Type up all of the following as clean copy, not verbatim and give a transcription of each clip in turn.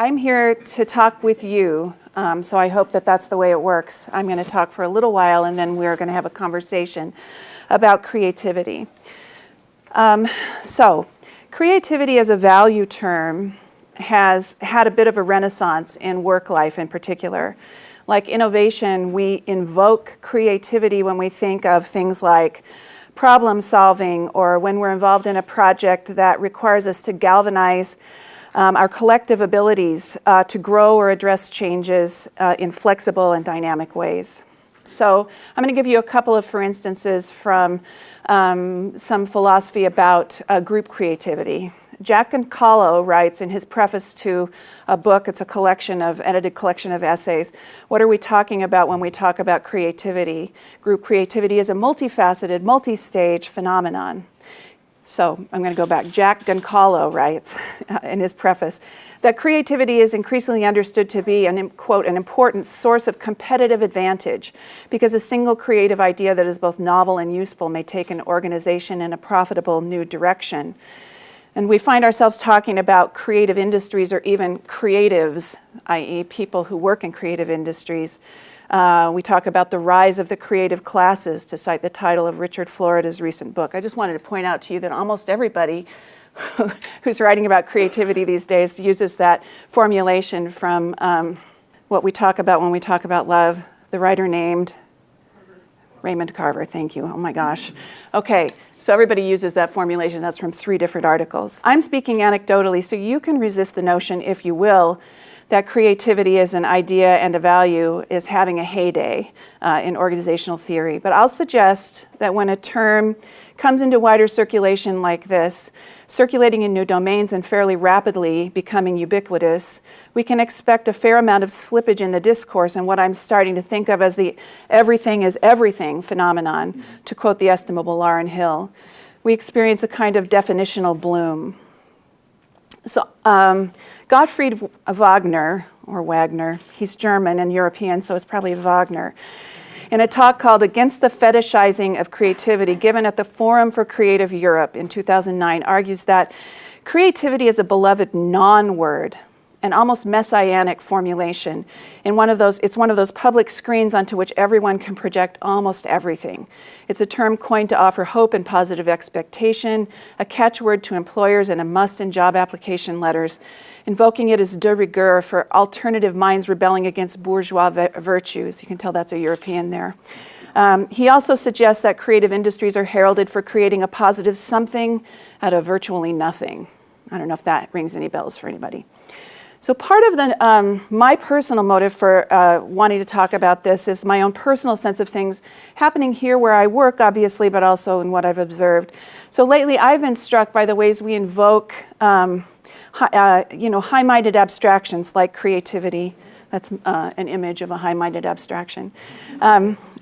I'm here to talk with you, so I hope that that's the way it works. I'm going to talk for a little while, and then we're going to have a conversation about creativity. So, creativity as a value term has had a bit of a renaissance in work life in particular. Like innovation, we invoke creativity when we think of things like problem solving, or when we're involved in a project that requires us to galvanize our collective abilities to grow or address changes in flexible and dynamic ways. So I'm going to give you a couple of for instances from some philosophy about group creativity. Jack Goncalves writes in his preface to a book, it's a edited collection of essays, what are we talking about when we talk about creativity? Group creativity is a multifaceted, multi-stage phenomenon. So I'm going to go back. Jack Goncalves writes in his preface that creativity is increasingly understood to be, quote, an important source of competitive advantage because a single creative idea that is both novel and useful may take an organization in a profitable new direction. And we find ourselves talking about creative industries or even creatives, i.e. people who work in creative industries. We talk about the rise of the creative classes, to cite the title of Richard Florida's recent book. I just wanted to point out to you that almost everybody who's writing about creativity these days uses that formulation from what we talk about when we talk about love. The writer named Raymond Carver, thank you. Oh my gosh. Okay. So everybody uses that formulation. That's from 3 different articles. I'm speaking anecdotally, so you can resist the notion, if you will, that creativity as an idea and a value is having a heyday in organizational theory. But I'll suggest that when a term comes into wider circulation like this, circulating in new domains and fairly rapidly becoming ubiquitous, we can expect a fair amount of slippage in the discourse and what I'm starting to think of as the everything is everything phenomenon, to quote the estimable Lauren Hill. We experience a kind of definitional bloom. So Gottfried Wagner, or Wagner, he's German and European, so it's probably Wagner, in a talk called Against the Fetishizing of Creativity, given at the Forum for Creative Europe in 2009, argues that creativity is a beloved non-word, an almost messianic formulation. It's one of those public screens onto which everyone can project almost everything. It's a term coined to offer hope and positive expectation, a catchword to employers and a must in job application letters, invoking it as de rigueur for alternative minds rebelling against bourgeois virtues. You can tell that's a European there. He also suggests that creative industries are heralded for creating a positive something out of virtually nothing. I don't know if that rings any bells for anybody. So part of my personal motive for wanting to talk about this is my own personal sense of things happening here where I work, obviously, but also in what I've observed. So lately, I've been struck by the ways we invoke, high-minded abstractions like creativity. That's an image of a high-minded abstraction.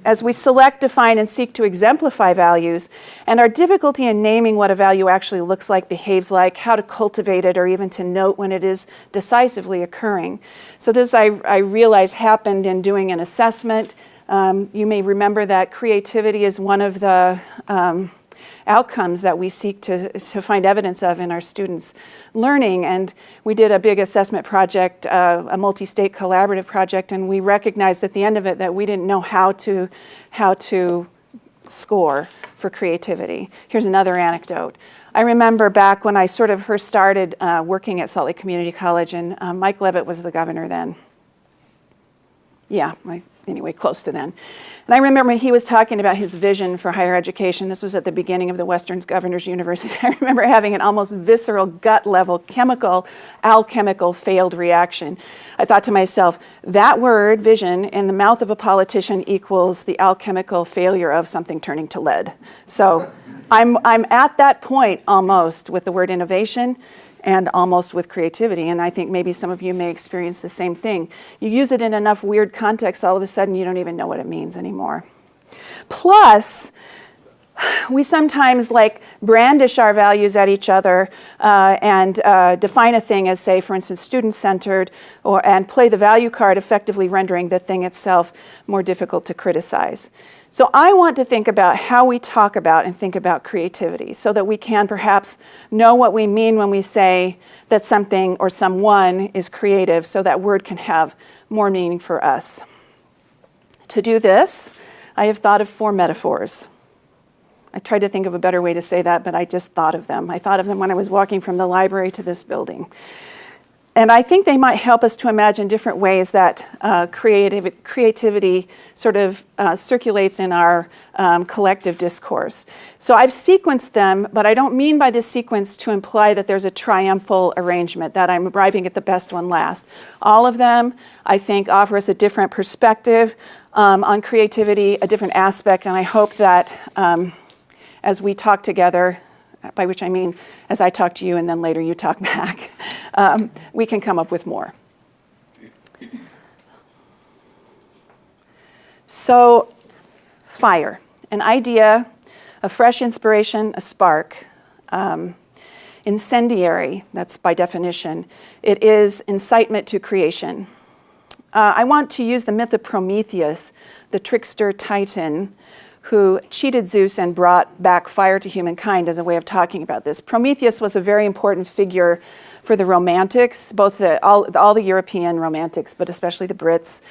As we select, define, and seek to exemplify values, and our difficulty in naming what a value actually looks like, behaves like, how to cultivate it, or even to note when it is decisively occurring. So this, I realize, happened in doing an assessment. You may remember that creativity is one of the outcomes that we seek to find evidence of in our students' learning. And we did a big assessment project, a multi-state collaborative project, and we recognized at the end of it that we didn't know how to score for creativity. Here's another anecdote. I remember back when I sort of first started working at Salt Lake Community College, and Mike Leavitt was the governor then. Yeah, anyway, close to then. And I remember he was talking about his vision for higher education. This was at the beginning of the Western Governors University. I remember having an almost visceral, gut-level, alchemical failed reaction. I thought to myself, that word, vision, in the mouth of a politician equals the alchemical failure of something turning to lead. So I'm at that point almost with the word innovation, and almost with creativity. And I think maybe some of you may experience the same thing. You use it in enough weird contexts, all of a sudden you don't even know what it means anymore. Plus, we sometimes brandish our values at each other and define a thing as, say, for instance, student-centered, and play the value card, effectively rendering the thing itself more difficult to criticize. So I want to think about how we talk about and think about creativity so that we can perhaps know what we mean when we say that something or someone is creative, so that word can have more meaning for us. To do this, I have thought of 4 metaphors. I tried to think of a better way to say that, but I just thought of them. I thought of them when I was walking from the library to this building. And I think they might help us to imagine different ways that creativity sort of circulates in our collective discourse. So I've sequenced them, but I don't mean by this sequence to imply that there's a triumphal arrangement, that I'm arriving at the best one last. All of them, I think, offer us a different perspective on creativity, a different aspect, and I hope that as we talk together, by which I mean as I talk to you and then later you talk back, we can come up with more. So, fire, an idea, a fresh inspiration, a spark. Incendiary, that's by definition. It is incitement to creation. I want to use the myth of Prometheus, the trickster titan, who cheated Zeus and brought back fire to humankind as a way of talking about this. Prometheus was a very important figure for the Romantics, both all the European Romantics, but especially the Brits.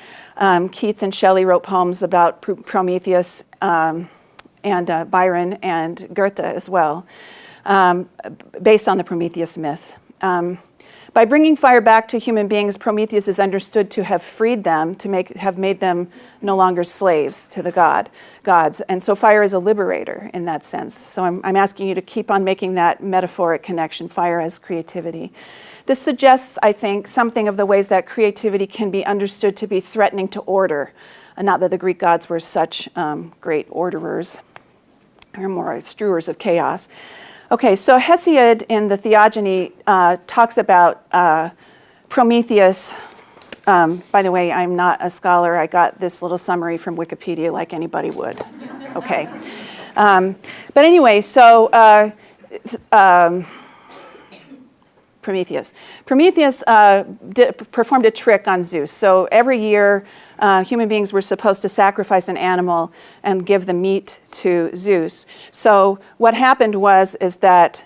Keats and Shelley wrote poems about Prometheus, and Byron and Goethe as well, based on the Prometheus myth. By bringing fire back to human beings, Prometheus is understood to have freed them, to have made them no longer slaves to the gods. And so fire is a liberator in that sense. So I'm asking you to keep on making that metaphoric connection, fire as creativity. This suggests, I think, something of the ways that creativity can be understood to be threatening to order. Not that the Greek gods were such great orderers, or more strewers of chaos. Okay, so Hesiod in the Theogony talks about Prometheus. By the way, I'm not a scholar. I got this little summary from Wikipedia like anybody would. Okay. But anyway, so Prometheus. Prometheus performed a trick on Zeus. So every year, human beings were supposed to sacrifice an animal and give the meat to Zeus. So what happened is that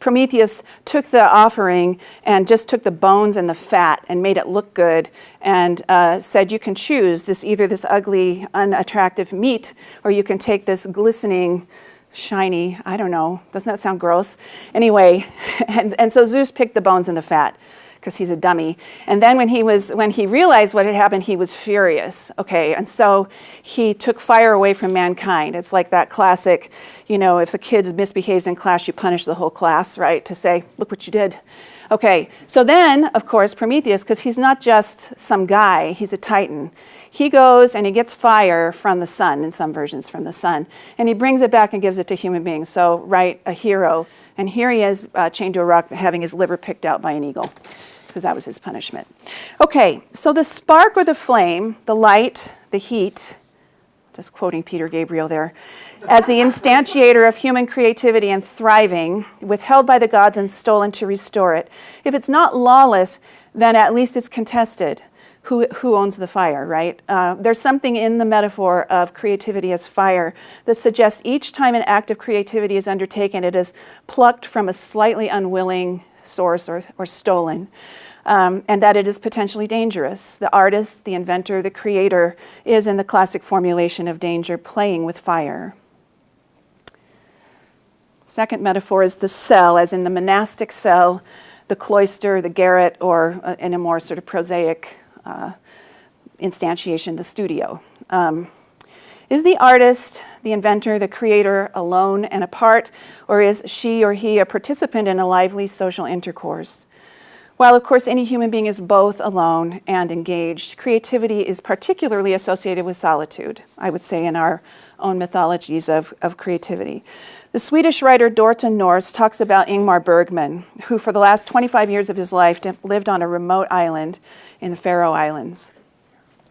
Prometheus took the offering and just took the bones and the fat and made it look good and said, you can choose either this ugly, unattractive meat, or you can take this glistening, shiny, I don't know, doesn't that sound gross? Anyway, and so Zeus picked the bones and the fat because he's a dummy. And then when he realized what had happened, he was furious. Okay, and so he took fire away from mankind. It's like that classic, if the kid misbehaves in class, you punish the whole class, right? To say, look what you did. Okay, so then, of course, Prometheus, because he's not just some guy, he's a titan. He goes and he gets fire from the sun, in some versions from the sun, and he brings it back and gives it to human beings. So, right, a hero. And here he is chained to a rock, having his liver picked out by an eagle, because that was his punishment. Okay, so the spark or the flame, the light, the heat, just quoting Peter Gabriel there, as the instantiator of human creativity and thriving, withheld by the gods and stolen to restore it. If it's not lawless, then at least it's contested. Who owns the fire, right? There's something in the metaphor of creativity as fire that suggests each time an act of creativity is undertaken, it is plucked from a slightly unwilling source or stolen, and that it is potentially dangerous. The artist, the inventor, the creator is, in the classic formulation of danger, playing with fire. Second metaphor is the cell, as in the monastic cell, the cloister, the garret, or in a more sort of prosaic instantiation, the studio. Is the artist, the inventor, the creator alone and apart, or is she or he a participant in a lively social intercourse? While, of course, any human being is both alone and engaged, creativity is particularly associated with solitude, I would say, in our own mythologies of creativity. The Swedish writer Dorte Norse talks about Ingmar Bergman, who for the last 25 years of his life lived on a remote island in the Faroe Islands,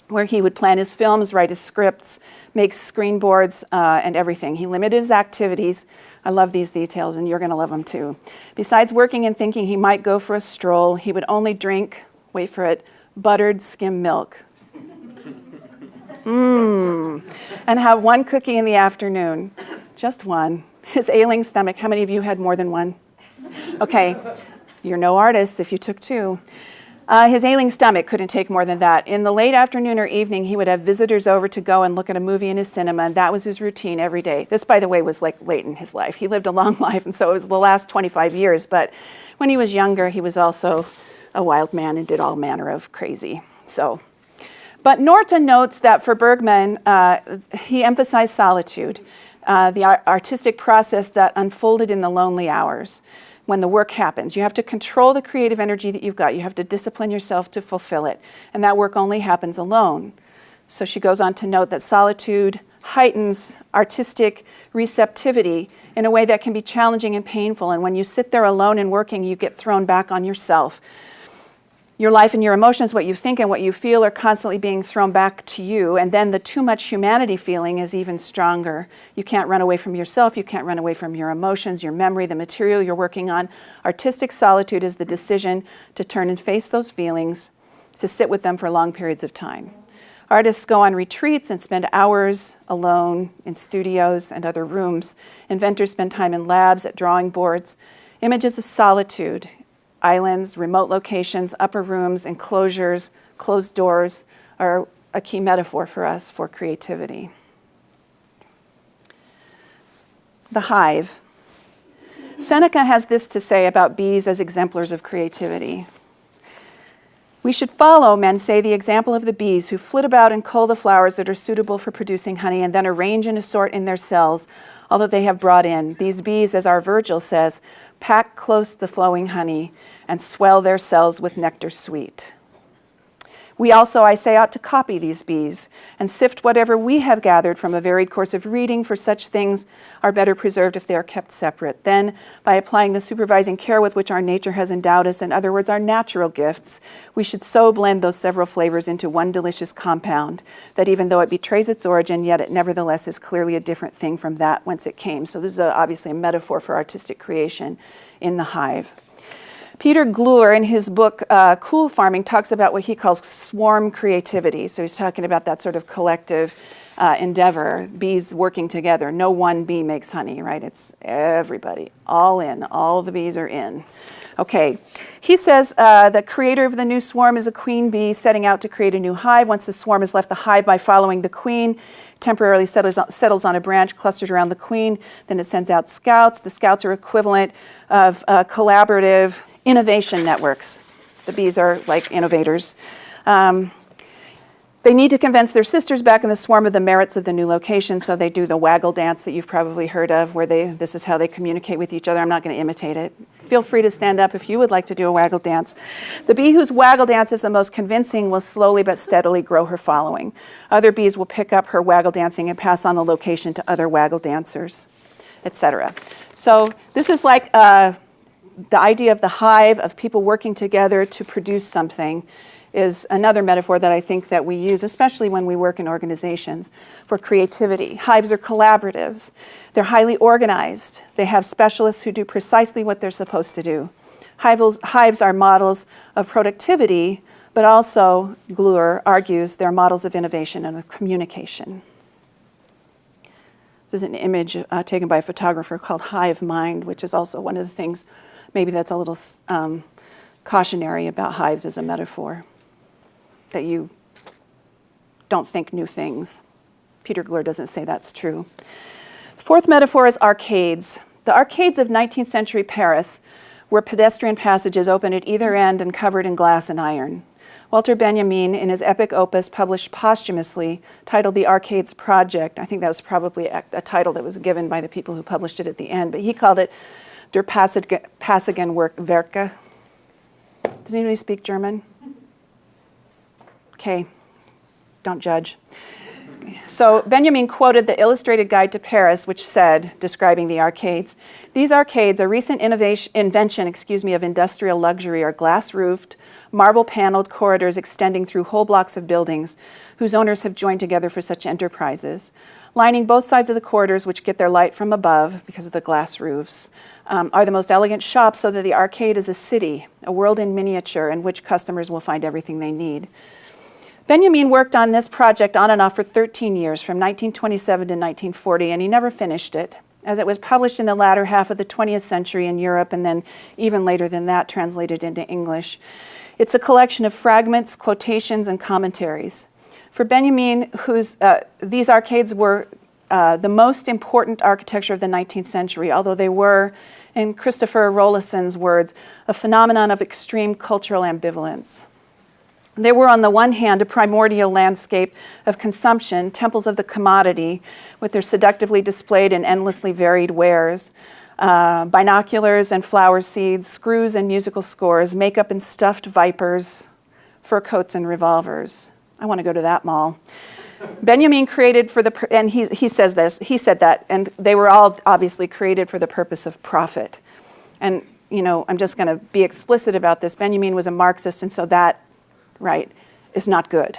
where he would plan his films, write his scripts, make screenboards, and everything. He limited his activities. I love these details, and you're going to love them too. Besides working and thinking he might go for a stroll, he would only drink, wait for it, buttered skim milk. and have one cookie in the afternoon. Just one. His ailing stomach. How many of you had more than one? Okay, you're no artists if you took two. His ailing stomach couldn't take more than that. In the late afternoon or evening, he would have visitors over to go and look at a movie in his cinema, and that was his routine every day. This, by the way, was like late in his life. He lived a long life, and so it was the last 25 years. But when he was younger, he was also a wild man and did all manner of crazy. But Norton notes that for Bergman, he emphasized solitude, the artistic process that unfolded in the lonely hours. When the work happens, you have to control the creative energy that you've got. You have to discipline yourself to fulfill it. And that work only happens alone. So she goes on to note that solitude heightens artistic receptivity in a way that can be challenging and painful. And when you sit there alone and working, you get thrown back on yourself. Your life and your emotions, what you think and what you feel, are constantly being thrown back to you. And then the too much humanity feeling is even stronger. You can't run away from yourself. You can't run away from your emotions, your memory, the material you're working on. Artistic solitude is the decision to turn and face those feelings, to sit with them for long periods of time. Artists go on retreats and spend hours alone in studios and other rooms. Inventors spend time in labs, at drawing boards. Images of solitude, islands, remote locations, upper rooms, enclosures, closed doors are a key metaphor for us for creativity. The hive. Seneca has this to say about bees as exemplars of creativity. We should follow, men say, the example of the bees who flit about and cull the flowers that are suitable for producing honey and then arrange and assort in their cells all that they have brought in. These bees, as our Virgil says, pack close the flowing honey and swell their cells with nectar sweet. We also, I say, ought to copy these bees and sift whatever we have gathered from a varied course of reading, for such things are better preserved if they are kept separate. Then, by applying the supervising care with which our nature has endowed us, in other words, our natural gifts, we should so blend those several flavors into one delicious compound that even though it betrays its origin, yet it nevertheless is clearly a different thing from that whence it came. So this is obviously a metaphor for artistic creation in the hive. Peter Gluer, in his book Cool Farming, talks about what he calls swarm creativity. So he's talking about that sort of collective endeavor, bees working together. No one bee makes honey, right? It's everybody, all in. All the bees are in. Okay, he says the creator of the new swarm is a queen bee setting out to create a new hive. Once the swarm has left the hive by following the queen, temporarily settles on a branch clustered around the queen. Then it sends out scouts. The scouts are equivalent of collaborative innovation networks. The bees are like innovators. They need to convince their sisters back in the swarm of the merits of the new location, so they do the waggle dance that you've probably heard of, where this is how they communicate with each other. I'm not going to imitate it. Feel free to stand up if you would like to do a waggle dance. The bee whose waggle dance is the most convincing will slowly but steadily grow her following. Other bees will pick up her waggle dancing and pass on the location to other waggle dancers, etc. So this is like the idea of the hive, of people working together to produce something, is another metaphor that I think that we use, especially when we work in organizations, for creativity. Hives are collaboratives. They're highly organized. They have specialists who do precisely what they're supposed to do. Hives are models of productivity, but also, Gluer argues, they're models of innovation and of communication. This is an image taken by a photographer called Hive Mind, which is also one of the things maybe that's a little cautionary about hives as a metaphor, that you don't think new things. Peter Gluer doesn't say that's true. The fourth metaphor is arcades. The arcades of 19th century Paris were pedestrian passages open at either end and covered in glass and iron. Walter Benjamin, in his epic opus published posthumously, titled The Arcades Project, I think that was probably a title that was given by the people who published it at the end, but he called it Der Passigen Werke. Does anybody speak German? Okay, don't judge. So Benjamin quoted the Illustrated Guide to Paris, which said, describing the arcades, "These arcades, a recent invention of industrial luxury, are glass-roofed, marble-paneled corridors extending through whole blocks of buildings, whose owners have joined together for such enterprises. Lining both sides of the corridors, which get their light from above because of the glass roofs, are the most elegant shops, so that the arcade is a city, a world in miniature, in which customers will find everything they need." Benjamin worked on this project on and off for 13 years, from 1927 to 1940, and he never finished it, as it was published in the latter half of the 20th century in Europe, and then even later than that, translated into English. It's a collection of fragments, quotations, and commentaries. For Benjamin, these arcades were the most important architecture of the 19th century, although they were, in Christopher Rollison's words, a phenomenon of extreme cultural ambivalence. They were, on the one hand, a primordial landscape of consumption, temples of the commodity, with their seductively displayed and endlessly varied wares, binoculars and flower seeds, screws and musical scores, makeup and stuffed vipers, fur coats and revolvers. I want to go to that mall. Benjamin created for the, and he says this, he said that, and they were all obviously created for the purpose of profit. And, you know, I'm just going to be explicit about this. Benjamin was a Marxist, and so that, right, is not good.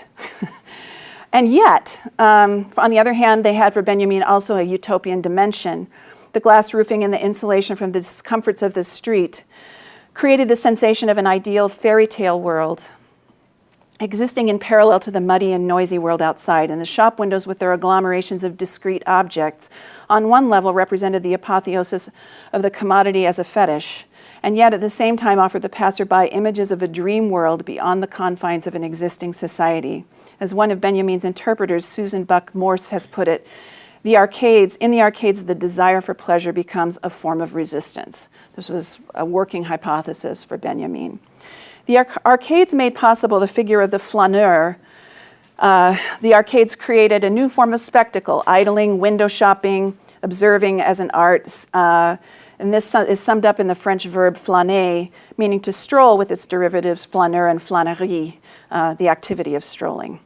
And yet, on the other hand, they had for Benjamin also a utopian dimension. The glass roofing and the insulation from the discomforts of the street created the sensation of an ideal fairy tale world, existing in parallel to the muddy and noisy world outside. And the shop windows, with their agglomerations of discrete objects, on one level represented the apotheosis of the commodity as a fetish, and yet at the same time offered the passerby images of a dream world beyond the confines of an existing society. As one of Benjamin's interpreters, Susan Buck Morse, has put it, in the arcades, the desire for pleasure becomes a form of resistance. This was a working hypothesis for Benjamin. The arcades made possible the figure of the flaneur. The arcades created a new form of spectacle, idling, window shopping, observing as an art. And this is summed up in the French verb flâner, meaning to stroll, with its derivatives flâneur and flânerie, the activity of strolling.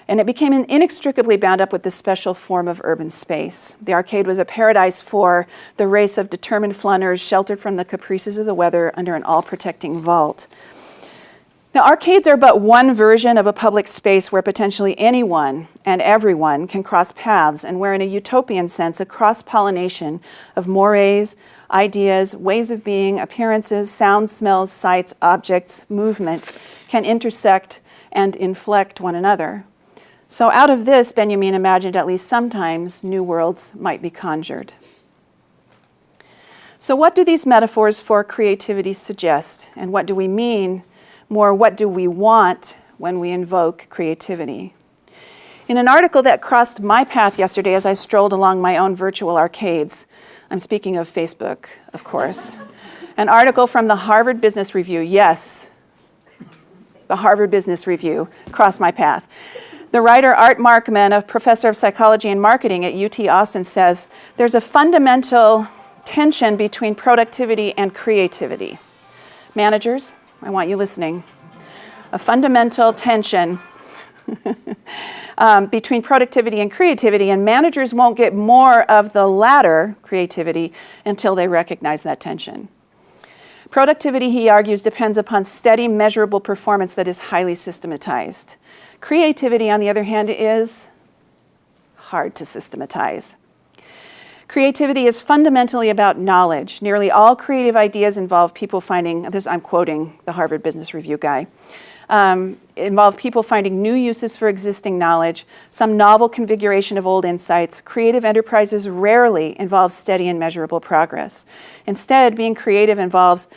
And it became inextricably bound up with this special form of urban space. The arcade was a paradise for the race of determined flâneurs sheltered from the caprices of the weather under an all-protecting vault. Now, arcades are but one version of a public space where potentially anyone and everyone can cross paths, and where, in a utopian sense, a cross-pollination of mores, ideas, ways of being, appearances, sounds, smells, sights, objects, movement can intersect and inflect one another. So out of this, Benjamin imagined at least sometimes new worlds might be conjured. So what do these metaphors for creativity suggest? And what do we mean? More, what do we want when we invoke creativity? In an article that crossed my path yesterday as I strolled along my own virtual arcades, I'm speaking of Facebook, of course, an article from the Harvard Business Review, yes, the Harvard Business Review crossed my path. The writer Art Markman, a professor of psychology and marketing at UT Austin, says there's a fundamental tension between productivity and creativity. Managers, I want you listening. A fundamental tension between productivity and creativity, and managers won't get more of the latter, creativity, until they recognize that tension. Productivity, he argues, depends upon steady, measurable performance that is highly systematized. Creativity, on the other hand, is hard to systematize. Creativity is fundamentally about knowledge. Nearly all creative ideas involve people finding, this I'm quoting the Harvard Business Review guy, involve people finding new uses for existing knowledge, some novel configuration of old insights. Creative enterprises rarely involve steady and measurable progress. Instead, being creative involves,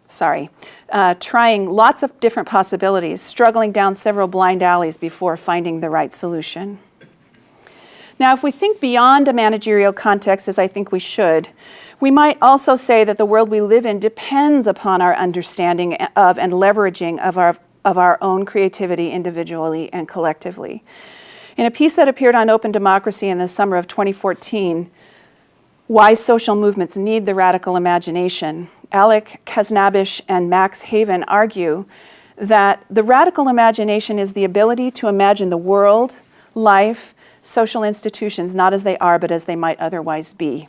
trying lots of different possibilities, struggling down several blind alleys before finding the right solution. Now, if we think beyond a managerial context, as I think we should, we might also say that the world we live in depends upon our understanding of and leveraging of our own creativity individually and collectively. In a piece that appeared on Open Democracy in the summer of 2014, Why Social Movements Need the Radical Imagination, Alec Kaznabish and Max Haven argue that the radical imagination is the ability to imagine the world, life, social institutions not as they are, but as they might otherwise be.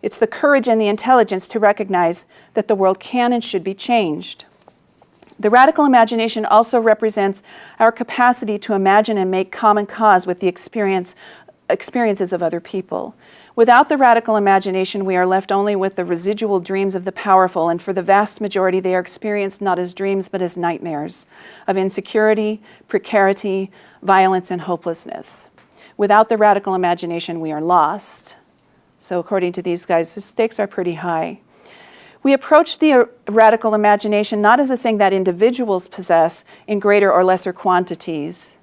It's the courage and the intelligence to recognize that the world can and should be changed. The radical imagination also represents our capacity to imagine and make common cause with the experience experiences of other people. Without the radical imagination, we are left only with the residual dreams of the powerful, and for the vast majority, they are experienced not as dreams, but as nightmares of insecurity, precarity, violence, and hopelessness. Without the radical imagination, we are lost. So according to these guys, the stakes are pretty high. We approach the radical imagination not as a thing that individuals possess in greater or lesser quantities,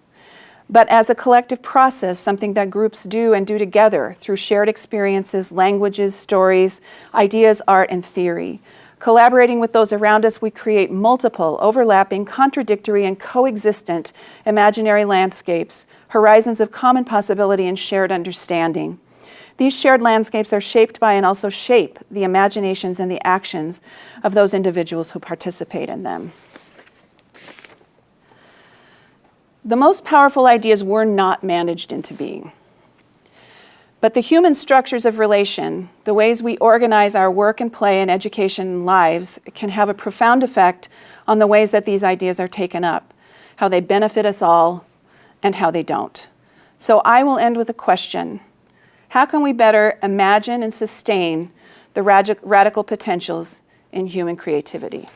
but as a collective process, something that groups do and do together through shared experiences, languages, stories, ideas, art, and theory. Collaborating with those around us, we create multiple, overlapping, contradictory, and coexistent imaginary landscapes, horizons of common possibility and shared understanding. These shared landscapes are shaped by and also shape the imaginations and the actions of those individuals who participate in them. The most powerful ideas were not managed into being. But the human structures of relation, the ways we organize our work and play and education and lives, can have a profound effect on the ways that these ideas are taken up, how they benefit us all, and how they don't. So I will end with a question. How can we better imagine and sustain the radical potentials in human creativity?